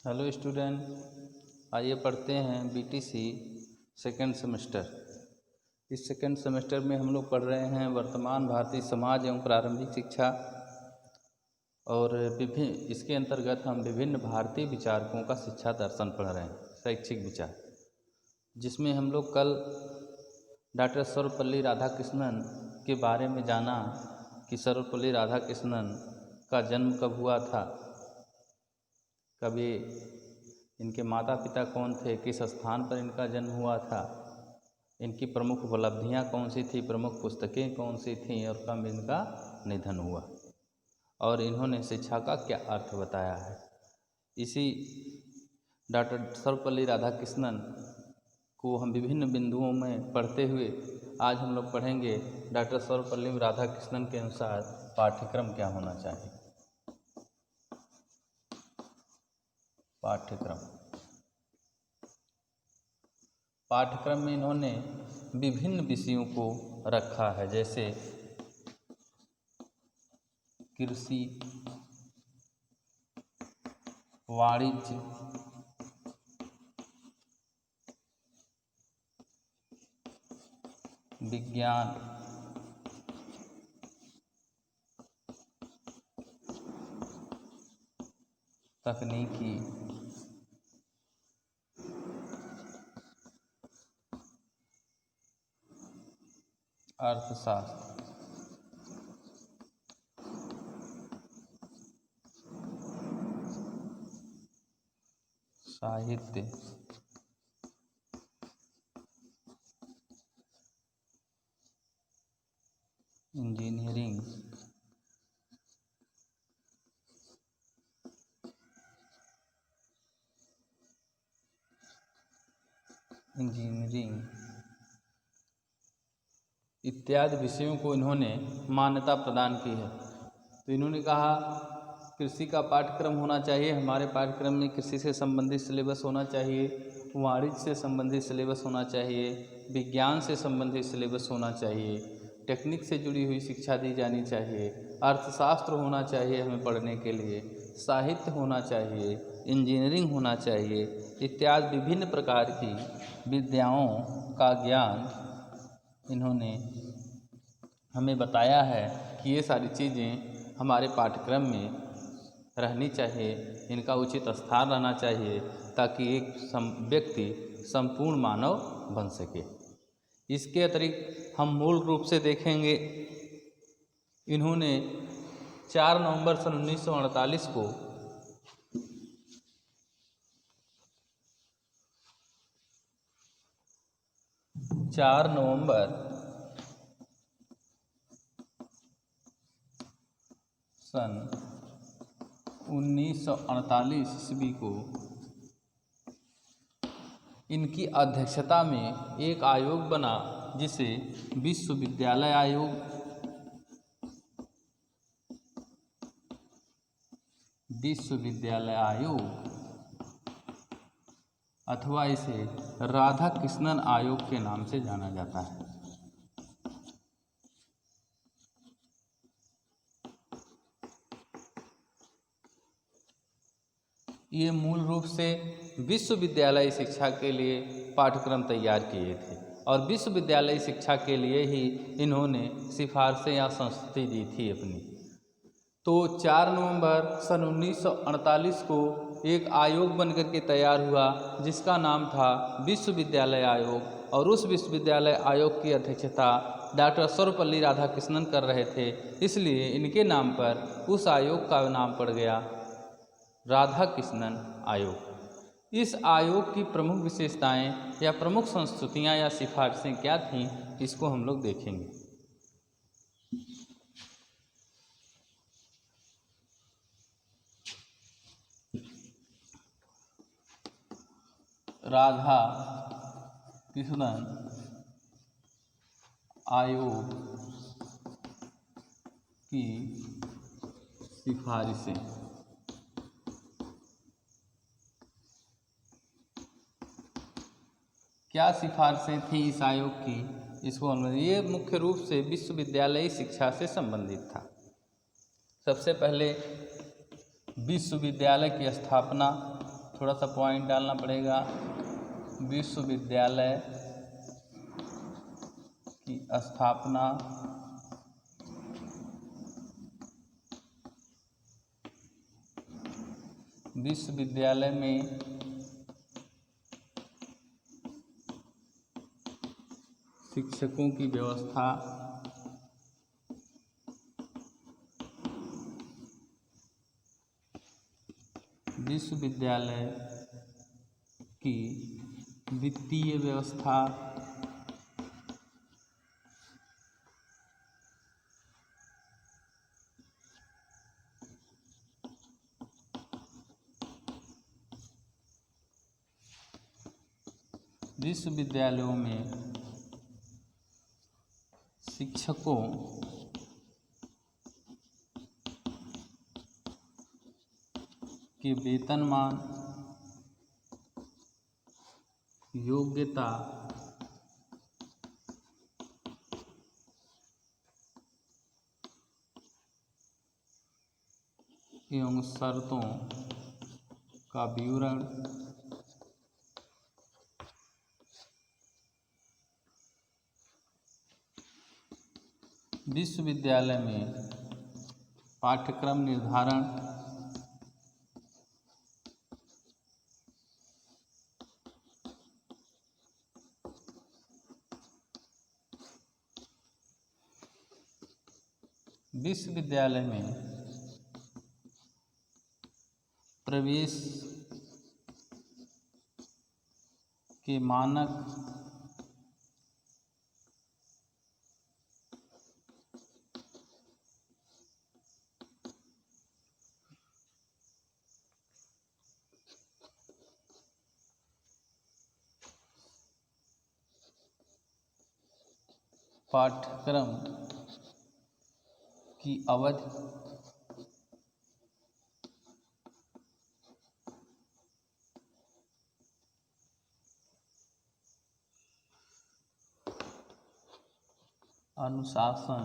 Hello student, आइए पढ़ते हैं बीटीसी सेकेंड सेमेस्टर। इस सेकेंड सेमेस्टर में हम लोग पढ़ रहे हैं वर्तमान भारतीय समाज एवं प्रारंभिक शिक्षा और इसके अंतर्गत हम विभिन्न भारतीय विचारकों का शिक्षा दर्शन पढ़ रहे हैं, शैक्षिक विचार, जिसमें हम लोग कल डॉक्टर सर्वपल्ली राधाकृष्णन के बारे में जाना कि सर्वपल्ली राधाकृष्णन का जन्म कब हुआ था, कभी इनके माता पिता कौन थे, किस स्थान पर इनका जन्म हुआ था, इनकी प्रमुख उपलब्धियां कौन सी थी, प्रमुख पुस्तकें कौन सी थीं और कब इनका निधन हुआ और इन्होंने शिक्षा का क्या अर्थ बताया है। इसी डॉक्टर सर्वपल्ली राधाकृष्णन को हम विभिन्न बिंदुओं में पढ़ते हुए आज हम लोग पढ़ेंगे डॉक्टर सर्वपल्ली राधाकृष्णन के अनुसार पाठ्यक्रम क्या होना चाहिए। पाठ्यक्रम में इन्होंने विभिन्न विषयों को रखा है, जैसे कृषि, वाणिज्य, विज्ञान, तकनीकी, अर्थशास्त्र, साहित्य, इंजीनियरिंग, इत्यादि विषयों को इन्होंने मान्यता प्रदान की है। तो इन्होंने कहा कृषि का पाठ्यक्रम होना चाहिए, हमारे पाठ्यक्रम में कृषि से संबंधित सिलेबस होना चाहिए, वाणिज्य से संबंधित सिलेबस होना चाहिए, विज्ञान से संबंधित सिलेबस होना चाहिए, टेक्निक से जुड़ी हुई शिक्षा दी जानी चाहिए, अर्थशास्त्र होना चाहिए हमें पढ़ने के लिए, साहित्य होना चाहिए, इंजीनियरिंग होना चाहिए, इत्यादि विभिन्न प्रकार की विद्याओं का ज्ञान इन्होंने हमें बताया है कि ये सारी चीज़ें हमारे पाठ्यक्रम में रहनी चाहिए, इनका उचित स्थान रहना चाहिए ताकि एक व्यक्ति संपूर्ण मानव बन सके। इसके अतिरिक्त हम मूल रूप से देखेंगे, इन्होंने 4 नवंबर सन 1948 को सन 1948 ईस्वी को इनकी अध्यक्षता में एक आयोग बना जिसे विश्वविद्यालय आयोग अथवा इसे राधाकृष्णन आयोग के नाम से जाना जाता है। ये मूल रूप से विश्वविद्यालय शिक्षा के लिए पाठ्यक्रम तैयार किए थे और विश्वविद्यालय शिक्षा के लिए ही इन्होंने सिफारिशें या संस्तुति दी थी अपनी। तो 4 नवंबर सन 1948 को एक आयोग बनकर के तैयार हुआ जिसका नाम था विश्वविद्यालय आयोग और उस विश्वविद्यालय आयोग की अध्यक्षता डॉक्टर सर्वपल्ली राधाकृष्णन कर रहे थे, इसलिए इनके नाम पर उस आयोग का नाम पड़ गया राधाकृष्णन आयोग। इस आयोग की प्रमुख विशेषताएं या प्रमुख संस्तुतियां या सिफारिशें क्या थीं, इसको हम लोग देखेंगे। राधाकृष्णन आयोग की सिफारिशें। क्या सिफारिशें थी इस आयोग की, इसको हम ये मुख्य रूप से विश्वविद्यालयी शिक्षा से संबंधित था। सबसे पहले विश्वविद्यालय की स्थापना थोड़ा सा पॉइंट डालना पड़ेगा। विश्वविद्यालय की स्थापना विश्वविद्यालय में शिक्षकों की व्यवस्था विश्वविद्यालय की वित्तीय व्यवस्था विश्वविद्यालयों में शिक्षकों के वेतनमान, योग्यता एवं शर्तों का विवरण विश्वविद्यालय में पाठ्यक्रम निर्धारण विश्वविद्यालय में प्रवेश के मानक पाठ्यक्रम की अवधि अनुशासन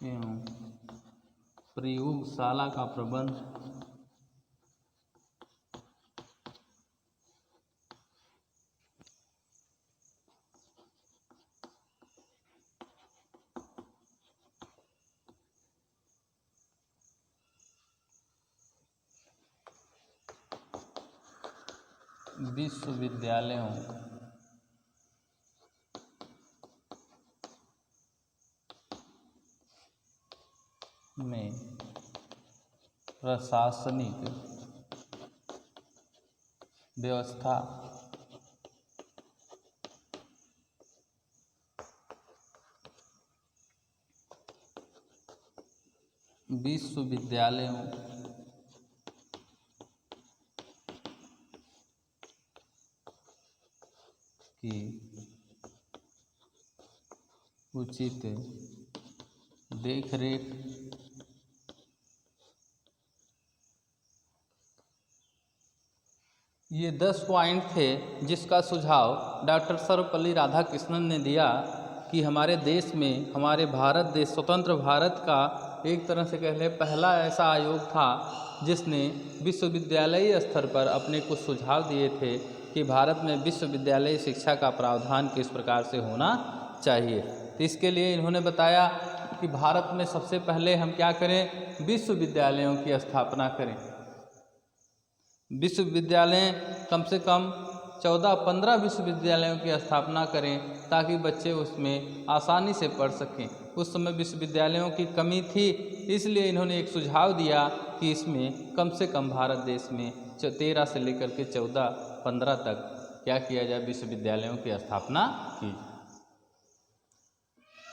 एवं प्रयोगशाला का प्रबंध विश्वविद्यालयों में प्रशासनिक व्यवस्था विश्वविद्यालयों की उचित देखरेख ये 10 पॉइंट थे जिसका सुझाव डॉक्टर सर्वपल्ली राधाकृष्णन ने दिया कि हमारे देश में, हमारे भारत देश, स्वतंत्र भारत का एक तरह से कह लें पहला ऐसा आयोग था जिसने विश्वविद्यालयीय स्तर पर अपने कुछ सुझाव दिए थे कि भारत में विश्वविद्यालय शिक्षा का प्रावधान किस प्रकार से होना चाहिए। तो इसके लिए इन्होंने बताया कि भारत में सबसे पहले हम क्या करें, विश्वविद्यालयों की स्थापना करें। विश्वविद्यालय कम से कम 14-15 विश्वविद्यालयों की स्थापना करें ताकि बच्चे उसमें आसानी से पढ़ सकें। उस समय विश्वविद्यालयों की कमी थी, इसलिए इन्होंने एक सुझाव दिया कि इसमें कम से कम भारत देश में 13 से लेकर के 14-15 तक क्या किया जाए, विश्वविद्यालयों की स्थापना की।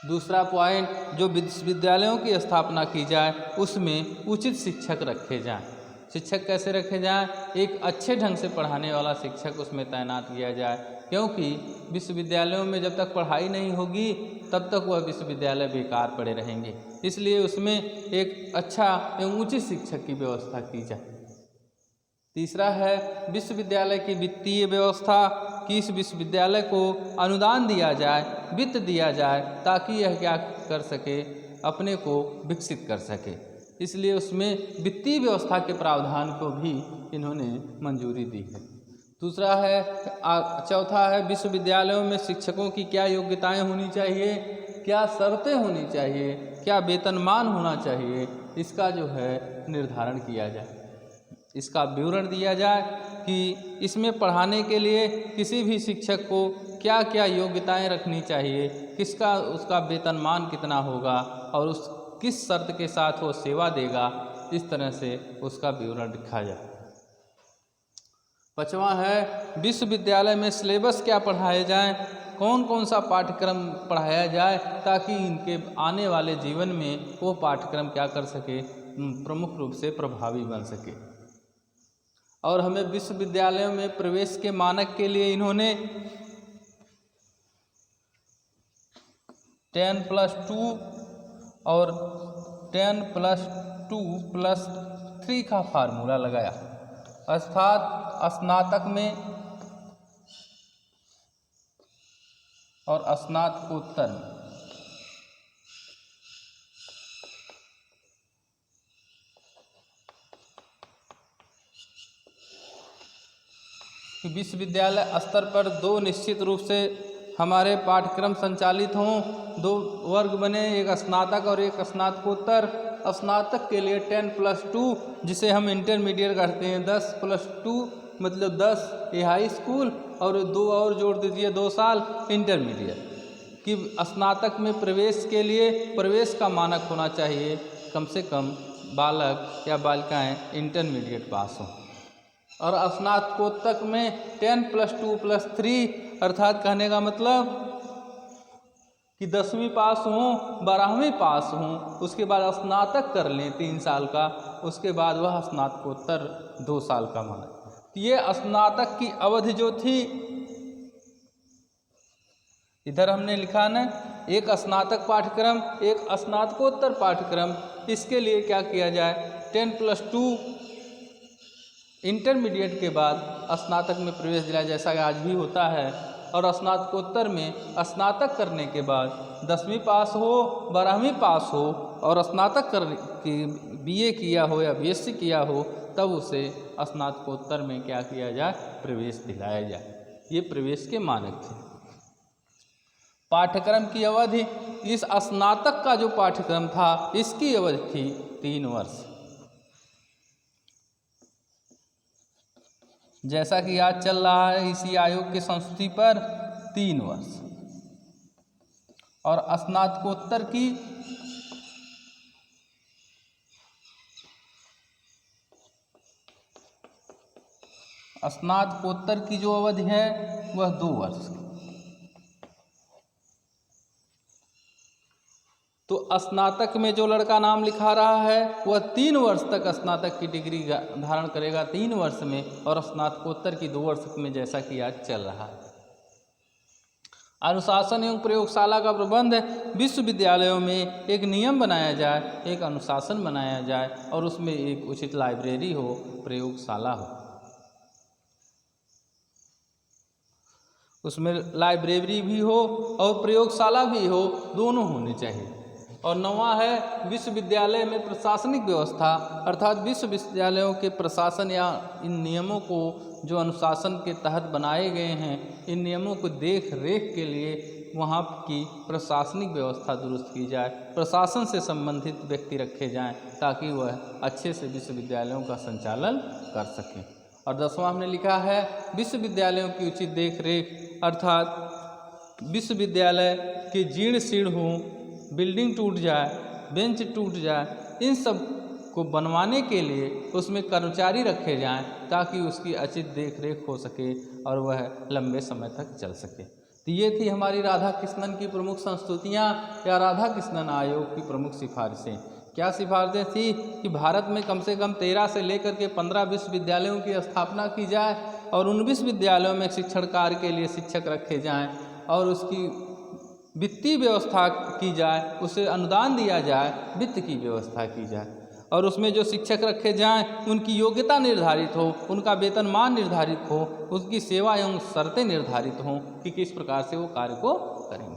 दूसरा पॉइंट, जो विश्वविद्यालयों की स्थापना की जाए उसमें उचित शिक्षक रखे जाएं। शिक्षक कैसे रखे जाएं? एक अच्छे ढंग से पढ़ाने वाला शिक्षक उसमें तैनात किया जाए, क्योंकि विश्वविद्यालयों में जब तक पढ़ाई नहीं होगी तब तक वह विश्वविद्यालय बेकार पड़े रहेंगे। इसलिए उसमें एक अच्छा एवं उचित शिक्षक की व्यवस्था की जाए। तीसरा है विश्वविद्यालय की वित्तीय व्यवस्था, कि इस विश्वविद्यालय को अनुदान दिया जाए, वित्त दिया जाए ताकि यह क्या कर सके, अपने को विकसित कर सके। इसलिए उसमें वित्तीय व्यवस्था के प्रावधान को भी इन्होंने मंजूरी दी है। दूसरा है, चौथा है, विश्वविद्यालयों में शिक्षकों की क्या योग्यताएं होनी चाहिए, क्या शर्तें होनी चाहिए, क्या वेतनमान होना चाहिए, इसका जो है निर्धारण किया जाए, इसका विवरण दिया जाए कि इसमें पढ़ाने के लिए किसी भी शिक्षक को क्या क्या योग्यताएं रखनी चाहिए, किसका उसका वेतनमान कितना होगा और उस किस शर्त के साथ वो सेवा देगा, इस तरह से उसका विवरण लिखा जाए। पांचवा है, विश्वविद्यालय में सिलेबस क्या पढ़ाए जाएं, कौन कौन सा पाठ्यक्रम पढ़ाया जाए ताकि इनके आने वाले जीवन में वो पाठ्यक्रम क्या कर सके, प्रमुख रूप से प्रभावी बन सके। और हमें विश्वविद्यालयों में प्रवेश के मानक के लिए इन्होंने 10+2 और 10+2+3 का फार्मूला लगाया, अर्थात स्नातक में और स्नातकोत्तर में विश्वविद्यालय स्तर पर दो निश्चित रूप से हमारे पाठ्यक्रम संचालित हों, दो वर्ग बने, एक स्नातक और एक स्नातकोत्तर। स्नातक के लिए 10+2 जिसे हम इंटरमीडिएट कहते हैं, 10+2 मतलब 10 ये हाई स्कूल और 2 और जोड़ दीजिए 2 साल इंटरमीडिएट कि स्नातक में प्रवेश के लिए प्रवेश का मानक होना चाहिए कम से कम बालक या बालिकाएं इंटरमीडिएट पास हों। और स्नातकोत्तर में 10+2+3 अर्थात कहने का मतलब कि 10वीं पास हों, 12वीं पास हों, उसके बाद स्नातक कर लें 3 साल का, उसके बाद वह स्नातकोत्तर 2 साल का माना। ये स्नातक की अवधि जो थी, इधर हमने लिखा ना, एक स्नातक पाठ्यक्रम एक स्नातकोत्तर पाठ्यक्रम, इसके लिए क्या किया जाए, 10+2 इंटरमीडिएट के बाद स्नातक में प्रवेश दिलाया जैसा कि आज भी होता है, और स्नातकोत्तर में स्नातक करने के बाद 10वीं पास हो, 12वीं पास हो और स्नातक कर की BA किया हो या BSc किया हो, तब उसे स्नातकोत्तर में क्या किया जाए, प्रवेश दिलाया जाए। ये प्रवेश के मानक थे। पाठ्यक्रम की अवधि, इस स्नातक का जो पाठ्यक्रम था इसकी अवधि थी 3 वर्ष, जैसा कि आज चल रहा है इसी आयोग की संस्तुति पर 3 वर्ष। और स्नातकोत्तर की जो अवधि है वह 2 वर्ष। तो स्नातक में जो लड़का नाम लिखा रहा है वह 3 वर्ष तक स्नातक की डिग्री धारण करेगा 3 वर्ष में, और स्नातकोत्तर की 2 वर्ष में, जैसा कि आज चल रहा है। अनुशासन एवं प्रयोगशाला का प्रबंध है। विश्वविद्यालयों में एक नियम बनाया जाए, एक अनुशासन बनाया जाए और उसमें एक उचित लाइब्रेरी हो, प्रयोगशाला हो, उसमें लाइब्रेरी भी हो और प्रयोगशाला भी हो, दोनों होने चाहिए। और 9वां है, विश्वविद्यालय में प्रशासनिक व्यवस्था, अर्थात विश्वविद्यालयों के प्रशासन या इन नियमों को जो अनुशासन के तहत बनाए गए हैं, इन नियमों को देख रेख के लिए वहाँ की प्रशासनिक व्यवस्था दुरुस्त की जाए, प्रशासन से संबंधित व्यक्ति रखे जाएं ताकि वह अच्छे से विश्वविद्यालयों का संचालन कर सकें। और 10वां हमने लिखा है, विश्वविद्यालयों की उचित देख रेख, अर्थात विश्वविद्यालय के जीर्ण शीर्ण हों, बिल्डिंग टूट जाए, बेंच टूट जाए, इन सब को बनवाने के लिए उसमें कर्मचारी रखे जाएं ताकि उसकी उचित देख रेख हो सके और वह लंबे समय तक चल सके। तो ये थी हमारी राधा कृष्णन की प्रमुख संस्तुतियाँ या राधा कृष्णन आयोग की प्रमुख सिफारिशें। क्या सिफारिशें थी कि भारत में कम से कम 13 से लेकर के 15 विश्वविद्यालयों की स्थापना की जाए और उन विश्वविद्यालयों में शिक्षण कार्य के लिए शिक्षक रखे जाएँ और उसकी वित्तीय व्यवस्था की जाए, उसे अनुदान दिया जाए, वित्त की व्यवस्था की जाए और उसमें जो शिक्षक रखे जाएं उनकी योग्यता निर्धारित हो, उनका वेतनमान निर्धारित हो, उसकी सेवा एवं शर्तें निर्धारित हों कि किस प्रकार से वो कार्य को करेंगे।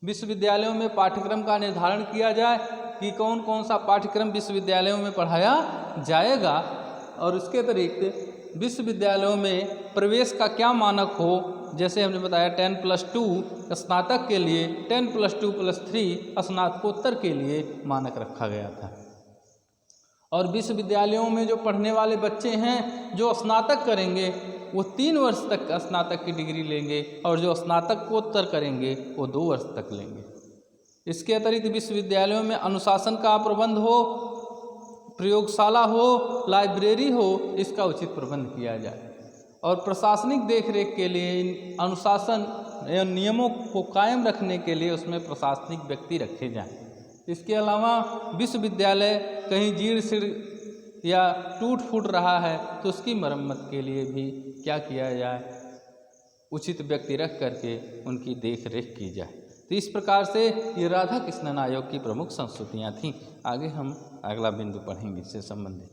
विश्वविद्यालयों में पाठ्यक्रम का निर्धारण किया जाए कि कौन कौन सा पाठ्यक्रम विश्वविद्यालयों में पढ़ाया जाएगा, और उसके अतिरिक्त विश्वविद्यालयों में प्रवेश का क्या मानक हो। जैसे हमने बताया 10+2 स्नातक के लिए, 10+2+3 स्नातकोत्तर के लिए मानक रखा गया था। और विश्वविद्यालयों में जो पढ़ने वाले बच्चे हैं जो स्नातक करेंगे वो 3 वर्ष तक स्नातक की डिग्री लेंगे, और जो स्नातकोत्तर करेंगे वो 2 वर्ष तक लेंगे। इसके अतिरिक्त विश्वविद्यालयों में अनुशासन का प्रबंध हो, प्रयोगशाला हो, लाइब्रेरी हो, इसका उचित प्रबंध किया जाए। और प्रशासनिक देखरेख के लिए इन अनुशासन एवं नियमों को कायम रखने के लिए उसमें प्रशासनिक व्यक्ति रखे जाएं। इसके अलावा विश्वविद्यालय कहीं जीर्ण शीर्ण या टूट फूट रहा है तो उसकी मरम्मत के लिए भी क्या किया जाए, उचित व्यक्ति रख करके उनकी देख रेख की जाए। तो इस प्रकार से ये राधा कृष्णन आयोग की प्रमुख संस्तुतियाँ थीं। आगे हम अगला बिंदु पढ़ेंगे इससे संबंधित।